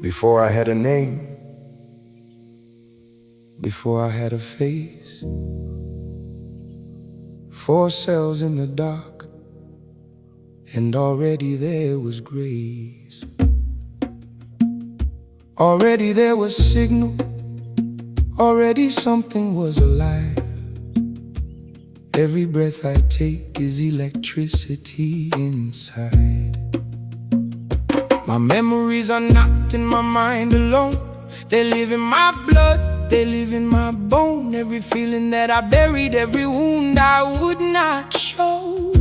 Before I had a name, before I had a face, 4 cells in the dark, and already there was grace. Already there was signal, already something was alive. Every breath I take is electricity inside. My memories are not in my mind alone. They live in my blood, they live in my bone. Every feeling that I buried, every wound I would not show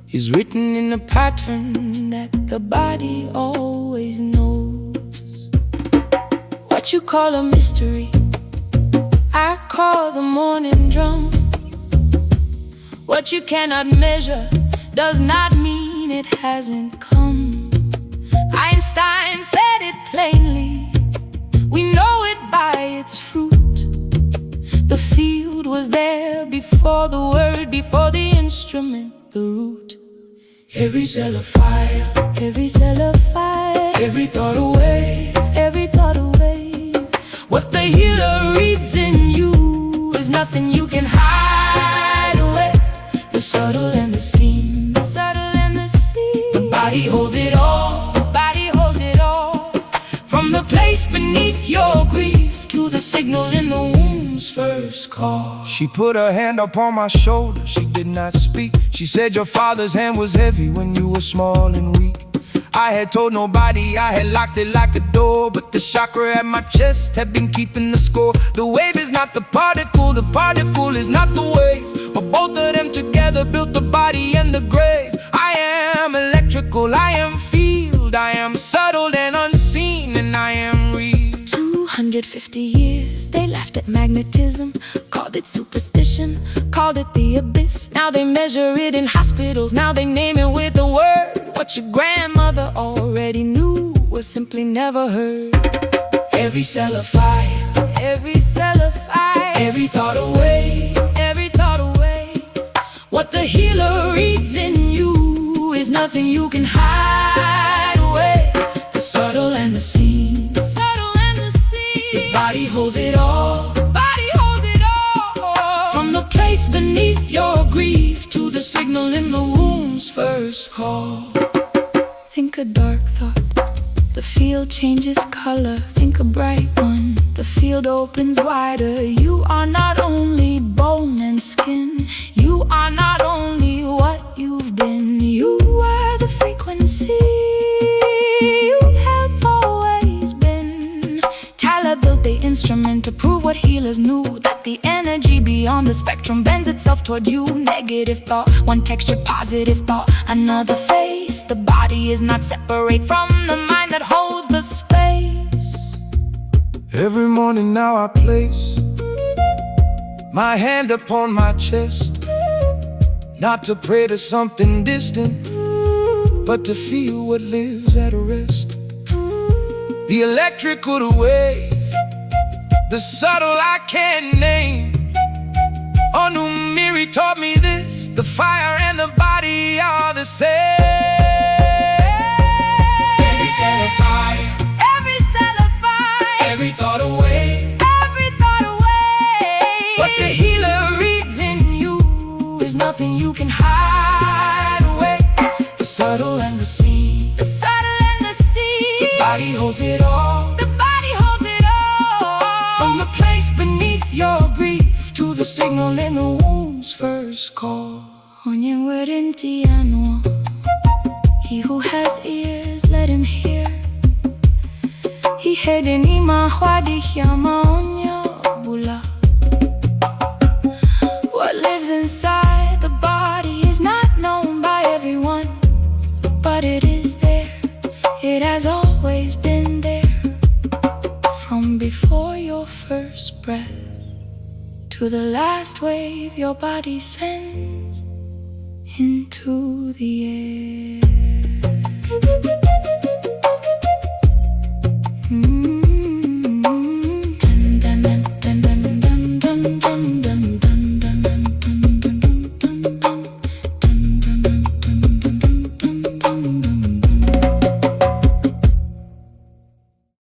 is written in a pattern that the body always knows. What you call a mystery, I call the morning drum. What you cannot measure does not mean it hasn't come. Einstein said it plainly, we know it by its fruit. The field was there before the word, before the instrument, the root. Every cell of fire, every cell of fire, every thought away, every thought away. What the healer reads in you is nothing you can hide away. The subtle and the seen, the subtle and the seen. The body holds it all, the body holds it all. From the place beneath your grief to the signal in the womb's first call. She put her hand upon my shoulder, she did not speak. She said your father's hand was heavy when you were small and weak. I had told nobody, I had locked it like a door, but the chakra at my chest had been keeping the score. The wave is not the particle is not the wave, but both of them together built the body and the grave. I am electrical, I am field, I am subtle and unseen, and I am real. 250 years, they laughed at magnetism, called it superstition, called it the abyss. Now they measure it in hospitals, now they name it with a word. What your grandmother already knew was simply never heard. Every cell of fire, every cell of fire, every thought away, every thought away. What the healer reads in you is nothing you can hide away. The subtle and the seen, the subtle and the seen. The body holds it all, the body holds it all. From the place beneath your grief to the signal in the womb's first call. Think a dark thought, the field changes color. Think a bright one, the field opens wider. You are not only bone and skin, you are not only what you've been, you are the frequency. You have always been. Tyler built the instrument to prove what healers knew, that the energy beyond the spectrum bends itself toward you. Negative thought, one texture, positive thought, another face. The body is not separate from the mind that holds the space. Every morning now I place my hand upon my chest, not to pray to something distant, but to feel what lives at rest. The electrical, the wave, the subtle I can't name. Onumiri taught me this, the fire and the body are the same. Every cell of fire, every cell of fire, every thought away, every thought away. What the healer reads in you is nothing you can hide away. The subtle and the seen, the subtle and the seen. The body holds it all, the body holds it all. From the place beneath your grief to the signal in the womb's first call. He who has ears, let him hear. He hidden Mananthavady bula. What lives inside the body is not known by everyone, but it is there, it has always been there. From before your first breath to the last wave your body sends into the air.